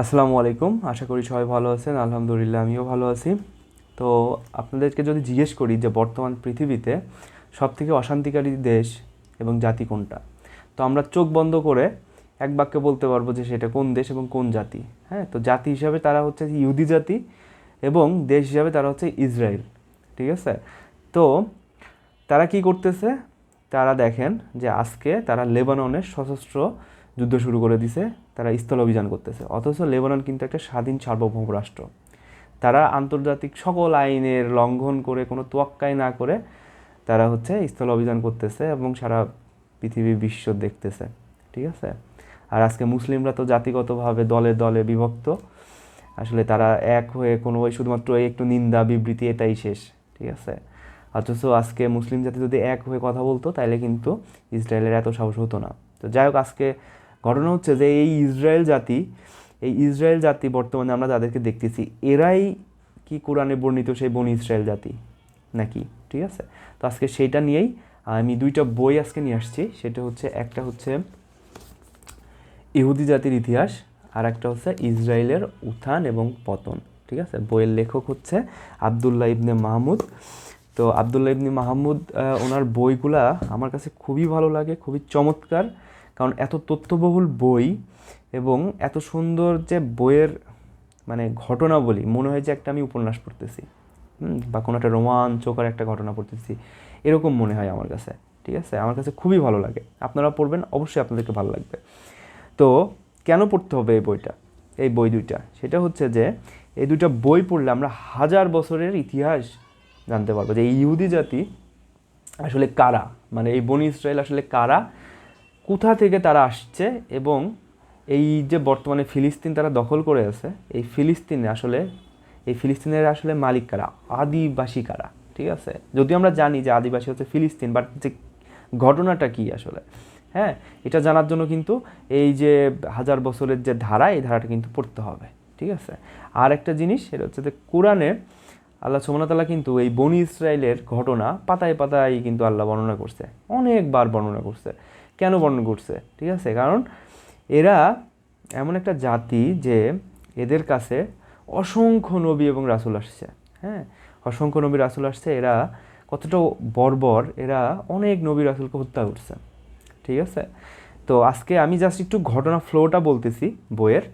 আসসালামু আলাইকুম। আশা করি সবাই ভালো আছেন। আলহামদুলিল্লাহ আমিও ভালো আছি। তো আপনাদেরকে যদি জিজ্ঞেস করি যে বর্তমান পৃথিবীতে সবথেকে অশান্তিকারী দেশ এবং জাতি কোনটা, তো আমরা চোখ বন্ধ করে এক বাক্যে বলতে পারবো যে সেটা কোন দেশ এবং কোন জাতি। হ্যাঁ, তো জাতি হিসাবে তারা হচ্ছে ইহুদি জাতি এবং দেশ হিসাবে তারা হচ্ছে ইসরায়েল। ঠিক আছে? তো তারা কি করতেছে? তারা দেখেন যে আজকে তারা লেবাননের সশস্ত্র যুদ্ধ শুরু করে দিছে। তারা স্থল অভিযান করতেছে, অথচ লেবানন কিন্তু একটা স্বাধীন সার্বভৌম রাষ্ট্র। তারা আন্তর্জাতিক সকল আইনের লঙ্ঘন করে, কোনো তোয়াক্কাই না করে তারা হচ্ছে স্থল অভিযান করতেছে এবং সারা পৃথিবী বিশ্ব দেখতেছে। ঠিক আছে? আর আজকে মুসলিমরা তো জাতিগতভাবে দলে দলে বিভক্ত। আসলে তারা এক হয়ে কোনো শুধুমাত্র একটু নিন্দা বিবৃতি এটাই শেষ। ঠিক আছে? অথচ আজকে মুসলিম জাতি যদি এক হয়ে কথা বলতো তাহলে কিন্তু ইসরায়েলের এত সাহস হতো না। তো যাই হোক, আজকে ঘটনা হচ্ছে যে এই ইসরায়েল জাতি বর্তমানে আমরা যাদেরকে দেখতেছি, এরাই কি কোরআনে বর্ণিত সেই বনি ইসরায়েল জাতি নাকি? ঠিক আছে? তো আজকে সেইটা নিয়েই আমি দুইটা বই আজকে নিয়ে আসছি। সেটা হচ্ছে, একটা হচ্ছে ইহুদি জাতির ইতিহাস, আর একটা হচ্ছে ইসরায়েলের উত্থান এবং পতন। ঠিক আছে? বইয়ের লেখক হচ্ছে আবদুল্লাহ ইবনে মাহমুদ। তো আবদুল্লাহ ইবনে মাহমুদ, ওনার বইগুলা আমার কাছে খুবই ভালো লাগে, খুবই চমৎকার। কারণ এত তথ্যবহুল বই এবং এত সুন্দর যে বইয়ের মানে ঘটনাবলী, মনে হয় যে একটা আমি উপন্যাস পড়তেছি, বা কোনো একটা রোমাঞ্চকর একটা ঘটনা পড়তেছি, এরকম মনে হয় আমার কাছে। ঠিক আছে? আমার কাছে খুবই ভালো লাগে। আপনারা পড়বেন, অবশ্যই আপনাদেরকে ভালো লাগবে। তো কেন পড়তে হবে এই বইটা, এই বই দুইটা? সেটা হচ্ছে যে এই দুইটা বই পড়লে আমরা হাজার বছরের ইতিহাস জানতে পারবো যে এই ইহুদি জাতি আসলে কারা, মানে এই বনি ইসরায়েল আসলে কারা, কোথা থেকে তারা আসছে, এবং এই যে বর্তমানে ফিলিস্তিন তারা দখল করে আছে, এই ফিলিস্তিনের আসলে মালিক কারা, আদিবাসী কারা। ঠিক আছে? যদিও আমরা জানি যে আদিবাসী হচ্ছে ফিলিস্তিন, বাট যে ঘটনাটা কি আসলে, হ্যাঁ, এটা জানার জন্য কিন্তু এই যে হাজার বছরের যে ধারা, এই ধারাটা কিন্তু পড়তে হবে। ঠিক আছে? আর একটা জিনিস, সেটা হচ্ছে যে কোরআনে আল্লাহ সুবহানাহু ওয়া তাআলা কিন্তু এই বনি ইসরায়েলের ঘটনা পাতায় পাতায় কিন্তু আল্লাহ বর্ণনা করছে, অনেকবার বর্ণনা করছে। কেন বর্ণনা করছে? ঠিক আছে? কারণ এরা এমন একটা জাতি যে এদের কাছে অসংখ্য নবী এবং রাসূল আসছে। হ্যাঁ, অসংখ্য নবী রাসূল আসছে। এরা কতটা বর্বর, এরা অনেক নবী রাসূলকে হত্যা করছে। ঠিক আছে? তো আজকে আমি জাস্ট একটু ঘটনা ফ্লোটা বলতেছি বইয়ের।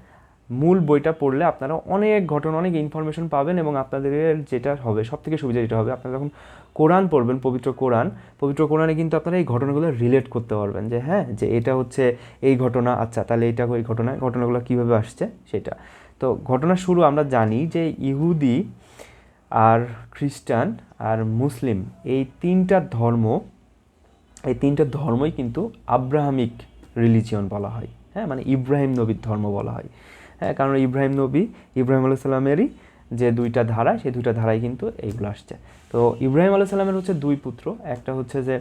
মূল বইটা পড়লে আপনারা অনেক ঘটনা, অনেক ইনফরমেশন পাবেন, এবং আপনাদের যেটা হবে সবথেকে সুবিধা যেটা হবে, আপনারা যখন কোরআন পড়বেন, পবিত্র কোরআনে কিন্তু আপনারা এই ঘটনাগুলো রিলেট করতে পারবেন যে হ্যাঁ, যে এটা হচ্ছে এই ঘটনা, আচ্ছা তাহলে এটা এই ঘটনাগুলো কীভাবে আসছে সেটা। তো ঘটনা শুরু আমরা জানি যে ইহুদি আর খ্রিস্টান আর মুসলিম, এই তিনটা ধর্মই কিন্তু আব্রাহামিক রিলিজিয়ন বলা হয়। হ্যাঁ, মানে ইব্রাহিম নবীর ধর্ম বলা হয়। হ্যাঁ, কারণ ইব্রাহিম আলাইহিস সালামেরই যে দুইটা ধারা, সেই দুইটা ধারায় কিন্তু এইগুলো আসছে। তো ইব্রাহিম আলাইহিস সালামের হচ্ছে দুই পুত্র, একটা হচ্ছে যে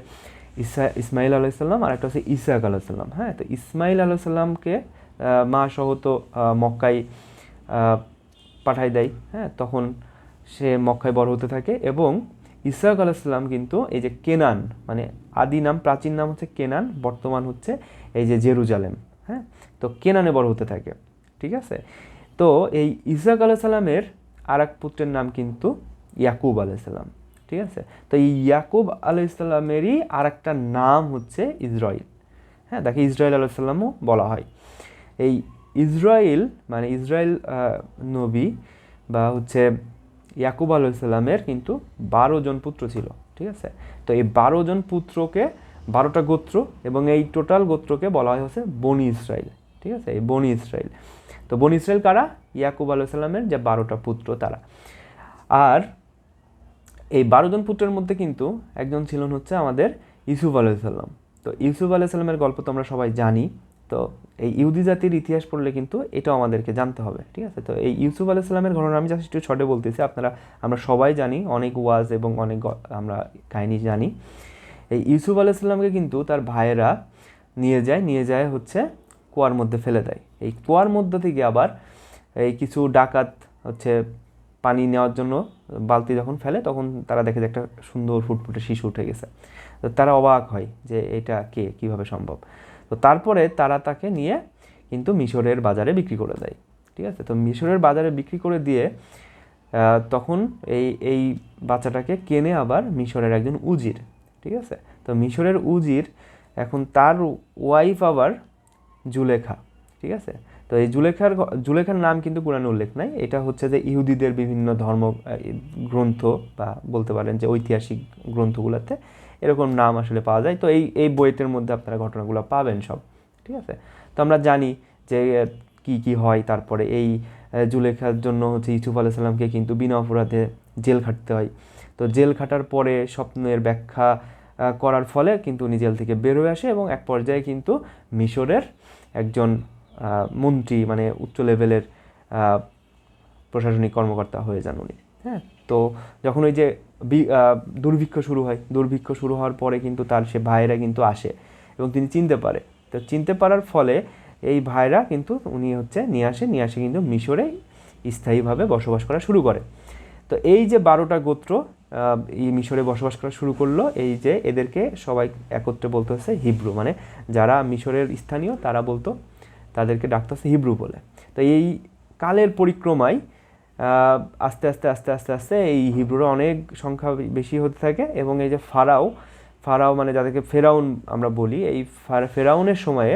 ইসমাইল আলাইহিস সালাম, আর একটা হচ্ছে ইসাক আলাইহিস সালাম। হ্যাঁ, তো ইসমাইল আলাইহিস সালামকে মা সহ তো মক্কায় পাঠাই দেয়। হ্যাঁ, তখন সে মক্কায় বড় হতে থাকে, এবং ইসহাক আলাইসাল্লাম কিন্তু এই যে কেনান, মানে আদি নাম, প্রাচীন নাম হচ্ছে কেনান, বর্তমান হচ্ছে এই যে জেরুজালেম। হ্যাঁ, তো কেনানে বড় হতে থাকে। ঠিক আছে? তো এই ইসহাক আলাইসাল্লামের আর এক পুত্রের নাম কিন্তু ইয়াকুব আলাইসাল্লাম। ঠিক আছে? তো এই ইয়াকুব আলাইসাল্লামেরই আর একটা নাম হচ্ছে ইসরাইল। হ্যাঁ, তাকে ইসরাইল আলাইসাল্লামও বলা হয়। এই ইসরাইল মানে ইসরাইল নবী বা হচ্ছে ইয়াকুব আলাইসাল্লামের কিন্তু 12 জন পুত্র ছিল। ঠিক আছে? তো এই 12 জন পুত্রকে, 12টা গোত্র, এবং এই টোটাল গোত্রকে বলা হয় হচ্ছে বনি ইসরাইল। ঠিক আছে? এই বনি ইসরাইল। তো বনি ইসরাইল কারা? ইয়াকুব আলাইসাল্লামের যে 12টা পুত্র তারা। আর এই 12 জন পুত্রের মধ্যে কিন্তু একজন ছিলেন হচ্ছে আমাদের ইউসুফ আলাইসাল্লাম। তো ইউসুফ আলাইসাল্লামের গল্প তো আমরা সবাই জানি। তো এই ইহুদি জাতির ইতিহাস পড়লে কিন্তু এটাও আমাদেরকে জানতে হবে। ঠিক আছে? তো এই ইউসুফ আলাইসাল্লামের ঘটনা আমি জাস্ট একটু শর্টে বলতেছি, আমরা সবাই জানি, অনেক ওয়াজ এবং অনেক আমরা কাহিনী জানি। এই ইউসুফ আলাইসাল্লামকে কিন্তু তার ভাইয়েরা নিয়ে যায় হচ্ছে কুয়ার মধ্যে ফেলে দেয়। এই কুয়ার মধ্যে থেকে আবার এই কিছু ডাকাত হচ্ছে পানি নেওয়ার জন্য বালতি যখন ফেলে, তখন তারা দেখে যে একটা সুন্দর ফুটফুটে শিশু উঠে গেছে। তো তারা অবাক হয় যে এটা কে, কীভাবে সম্ভব। তো তারপরে তারা তাকে নিয়ে কিন্তু মিশরের বাজারে বিক্রি করে দেয়। ঠিক আছে। তো মিশরের বাজারে বিক্রি করে দিয়ে তখন এই বাচ্চাটাকে কেনে আবার মিশরের একজন উজির, ঠিক আছে। তো মিশরের উজির এখন তার ওয়াইফ আবার জুলেখা, ঠিক আছে। তো এই জুলেখার নাম কিন্তু কোরআনে উল্লেখ নাই। এটা হচ্ছে যে ইহুদিদের বিভিন্ন ধর্ম গ্রন্থ বা বলতে পারেন যে ঐতিহাসিক গ্রন্থগুলোতে এরকম নাম আসলে পাওয়া যায়। তো এই বইয়ের মধ্যে আপনারা ঘটনাগুলো পাবেন সব, ঠিক আছে। তো আমরা জানি যে কি কি হয়। তারপরে এই জুলেখার জন্য হচ্ছে ইউসুফ আলাইহিস সালামকে কিন্তু বিনা অপরাধে জেল খাটতে হয়। তো জেল খাটার পরে স্বপ্নের ব্যাখ্যা করার ফলে কিন্তু উনি জেল থেকে বের হয়ে আসে এবং এক পর্যায়ে কিন্তু মিশরের একজন মন্ত্রী, মানে উচ্চ লেভেলের প্রশাসনিক কর্মকর্তা হয়ে যান উনি। হ্যাঁ, তো যখন ওই যে দুর্ভিক্ষ শুরু হওয়ার পরে কিন্তু তার সে ভাইরা কিন্তু আসে এবং তিনি চিনতে পারে। তো চিনতে পারার ফলে এই ভাইরা কিন্তু উনি হচ্ছে নিয়ে আসে কিন্তু মিশরে স্থায়ীভাবে বসবাস করা শুরু করে। তো এই যে 12টা গোত্র এই মিশরে বসবাস করা শুরু করলো, এই যে এদেরকে সবাই একত্রে বলতে হচ্ছে হিব্রু, মানে যারা মিশরের স্থানীয় তারা বলতো, তাদেরকে ডাকতে হচ্ছে হিব্রু বলে। তো এই কালের পরিক্রমায় আস্তে আস্তে আস্তে আস্তে আস্তে এই হিব্রুরা অনেক সংখ্যা বেশি হতে থাকে এবং এই যে ফারাও মানে যাদেরকে ফেরাউন আমরা বলি, এই ফেরাউনের সময়ে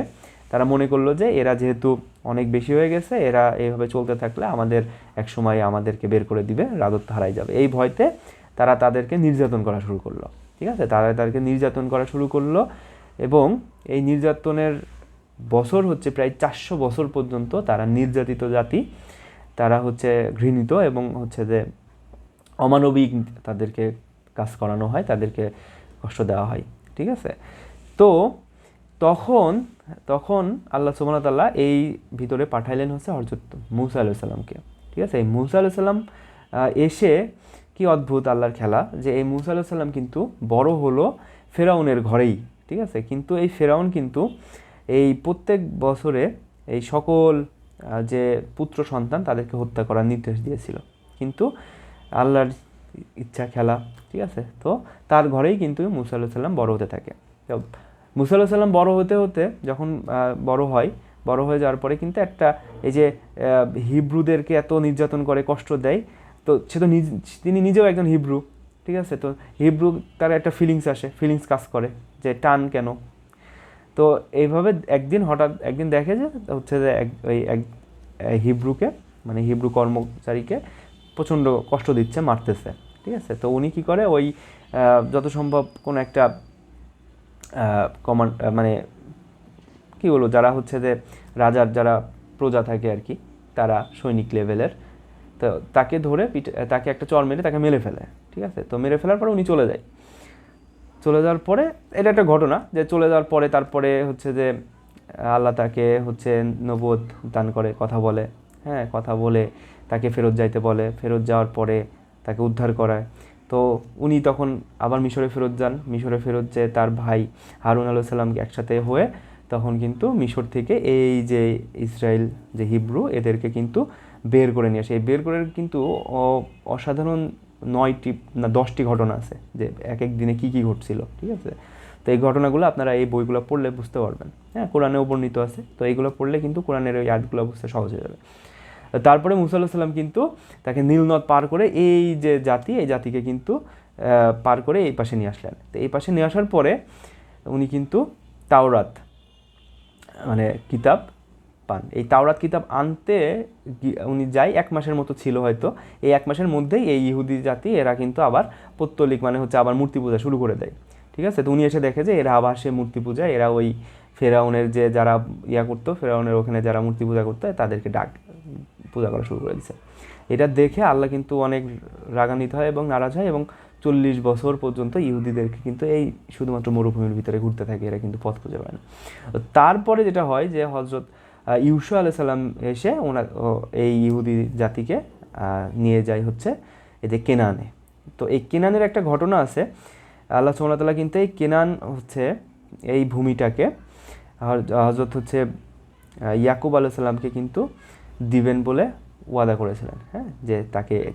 তারা মনে করলো যে এরা যেহেতু অনেক বেশি হয়ে গেছে, এরা এইভাবে চলতে থাকলে এক সময় আমাদেরকে বের করে দিবে, রাজত্ব হারাই যাবে। এই ভয়তে তারা তাদেরকে নির্যাতন করা শুরু করলো, ঠিক আছে। তাদেরকে নির্যাতন করা শুরু করলো এবং এই নির্যাতনের বছর হচ্ছে প্রায় 400 বছর পর্যন্ত তারা নির্যাতিত জাতি, তারা হচ্ছে ঘৃণিত এবং হচ্ছে যে অমানবিক তাদেরকে কাজ করানো হয়, তাদেরকে কষ্ট দেওয়া হয়, ঠিক আছে। তো তখন আল্লাহ সুবহানাহু ওয়া তাআলা এই ভিতরে পাঠাইলেন হচ্ছে হযরত মূসা আলাইহিস সালামকে, ঠিক আছে। এই মূসা আলাইহিস সালাম এসে কি অদ্ভুত আল্লাহর খেলা যে এই মূসা আলাইহিস সালাম কিন্তু বড় হলো ফেরাউনের ঘরেই, ঠিক আছে। কিন্তু এই ফেরাউন কিন্তু এই প্রত্যেক বছরে এই সকল যে পুত্র সন্তান তাদেরকে হত্যা করার নির্দেশ দিয়েছিল, কিন্তু আল্লাহর ইচ্ছা খেলা, ঠিক আছে। তো তার ঘরেই কিন্তু মূসা আলাইহিস সালাম বড় হতে থাকে। তো মূসা আলাইহিস সালাম বড় হতে যখন বড় হয়ে যাওয়ার পরে কিন্তু একটা এই যে হিব্রুদেরকে এত নির্যাতন করে, কষ্ট দেয়, তো সে তো তিনি নিজেও একজন হিব্রু, ঠিক আছে। তো হিব্রু তার একটা ফিলিংস কাজ করে যে টান কেন। তো এইভাবে হঠাৎ একদিন দেখে যে হচ্ছে যে এক হিব্রুকে, মানে হিব্রু কর্মচারীকে প্রচণ্ড কষ্ট দিচ্ছে, মারতেছে, ঠিক আছে। তো উনি কী করে, ওই যত সম্ভব কোনো একটা মানে কী বলবো, যারা হচ্ছে যে রাজার যারা প্রজা থাকে আর কি, তারা সৈনিক লেভেলের, তো তাকে ধরে তাকে একটা চর মেরে তাকে মেরে ফেলে, ঠিক আছে। তো মেরে ফেলার পরে উনি চলে যাওয়ার পরে এটা একটা ঘটনা যে চলে যাওয়ার পরে তারপরে হচ্ছে যে আল্লাহ তাকে হচ্ছে নবুয়ত দান করে, কথা বলে তাকে ফেরত যাইতে বলে, ফেরত যাওয়ার পরে তাকে উদ্ধার করায়। তো উনি তখন আবার মিশরে ফেরত যেয়ে তার ভাই হারুন আলাইহিস সালামকে একসাথে হয়ে তখন কিন্তু মিশর থেকে এই যে ইসরায়েল যে হিব্রু এদেরকে কিন্তু বের করে নিয়ে আসে। এই বের করে কিন্তু অসাধারণ 9টি না 10টি ঘটনা আছে যে এক দিনে কী ঘটছিল, ঠিক আছে। তো এই ঘটনাগুলো আপনারা এই বইগুলো পড়লে বুঝতে পারবেন। হ্যাঁ, কোরআনেও বর্ণিত আছে, তো এইগুলো পড়লে কিন্তু কোরআনের ওই আয়াতগুলো বুঝতে সহজ হয়ে যাবে। তারপরে মূসা আলাইহিস সালাম কিন্তু তাকে নীল নদ পার করে এই যে এই জাতিকে কিন্তু পার করে এই পাশে নিয়ে আসলেন। তো এই পাশে নিয়ে আসার পরে উনি কিন্তু তাওরাত মানে কিতাব পান। এই তাওরাত কিতাব আনতে উনি 1 মাসের মতো ছিল হয়তো। এই 1 মাসের মধ্যেই এই ইহুদি জাতি এরা কিন্তু আবার পৌত্তলিক মানে হচ্ছে আবার মূর্তি পূজা শুরু করে দেয়, ঠিক আছে। তো উনি এসে দেখে যে এরা আবার সে মূর্তি পূজা, এরা ওই ফেরাউনের যে যারা করতো, ফেরাউনের ওখানে যারা মূর্তি পূজা করতো তাদেরকে পূজা করা শুরু করে দিচ্ছে। এটা দেখে আল্লাহ কিন্তু অনেক রাগান্বিত হয় এবং নারাজ হয় এবং 40 বছর পর্যন্ত ইহুদিদেরকে কিন্তু এই শুধুমাত্র মরুভূমির ভিতরে ঘুরতে থাকে, এরা কিন্তু পথ খুঁজে পায় না। তারপরে যেটা হয় যে হযরত ইউসা আলাইহিস সালাম এসে এই ইহুদি জাতিকে নিয়ে যায় হচ্ছে এই যে কেনানে। তো এই কেনানের একটা ঘটনা আছে, আল্লাহ সুবহানাহু ওয়া তাআলা কিন্তু এই কেনান হচ্ছে এই ভূমিটাকে হযরত হচ্ছে ইয়াকুব আলাইহিস সালামকে কিন্তু দিবেন বলে ওয়াদা করেছিলেন, হ্যাঁ, যে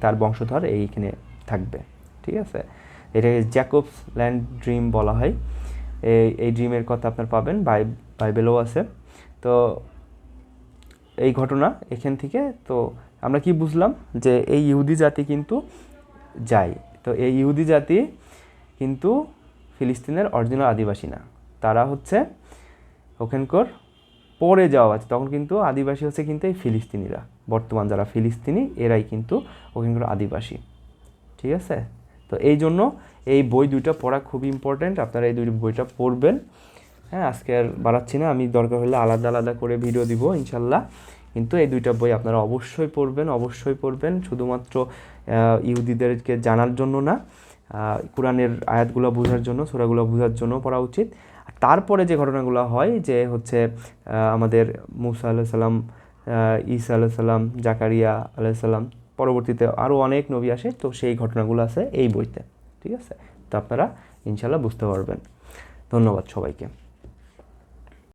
তার বংশধর এইখানে থাকবে, ঠিক আছে। এটাকে জ্যাকবস ল্যান্ড ড্রিম বলা হয়। এই ড্রিমের কথা আপনার পাবেন বাইবেলও আছে। তো এই ঘটনা এখান থেকে তো আমরা কি বুঝলাম যে এই ইহুদি জাতি কিন্তু যায়, তো এই ইহুদি জাতি কিন্তু ফিলিস্তিনের অরিজিনাল আদিবাসী না, তারা হচ্ছে ওখানকার পরে যাওয়া আছে, তখন কিন্তু আদিবাসী হচ্ছে কিন্তু এই ফিলিস্তিনিরা, বর্তমান যারা ফিলিস্তিনি এরাই কিন্তু ওখানকার আদিবাসী। ঠিক আছে, তো এই জন্য এই বই দুইটা পড়া খুবই ইম্পর্ট্যান্ট, আপনারা এই দুই বইটা পড়বেন। হ্যাঁ, আজকে আর বাড়াচ্ছি না, আমি দরকার হলে আলাদা আলাদা করে ভিডিও দিব ইনশাল্লাহ, কিন্তু এই দুইটা বই আপনারা অবশ্যই পড়বেন, অবশ্যই পড়বেন, শুধুমাত্র ইহুদিদেরকে জানার জন্য না, কোরআনের আয়াতগুলো বোঝার জন্য, সূরাগুলো বোঝার জন্য পড়া উচিত। আর তারপরে যে ঘটনাগুলো হয় যে হচ্ছে আমাদের মুসা আলাইহিস সালাম, ঈসা আলাইহিস সালাম, জাকারিয়া আলাইহিস সালাম, পরবর্তীতে আরও অনেক নবী আসে, তো সেই ঘটনাগুলো আছে এই বইতে। ঠিক আছে, তো আপনারা ইনশাল্লাহ বুঝতে পারবেন। ধন্যবাদ সবাইকে।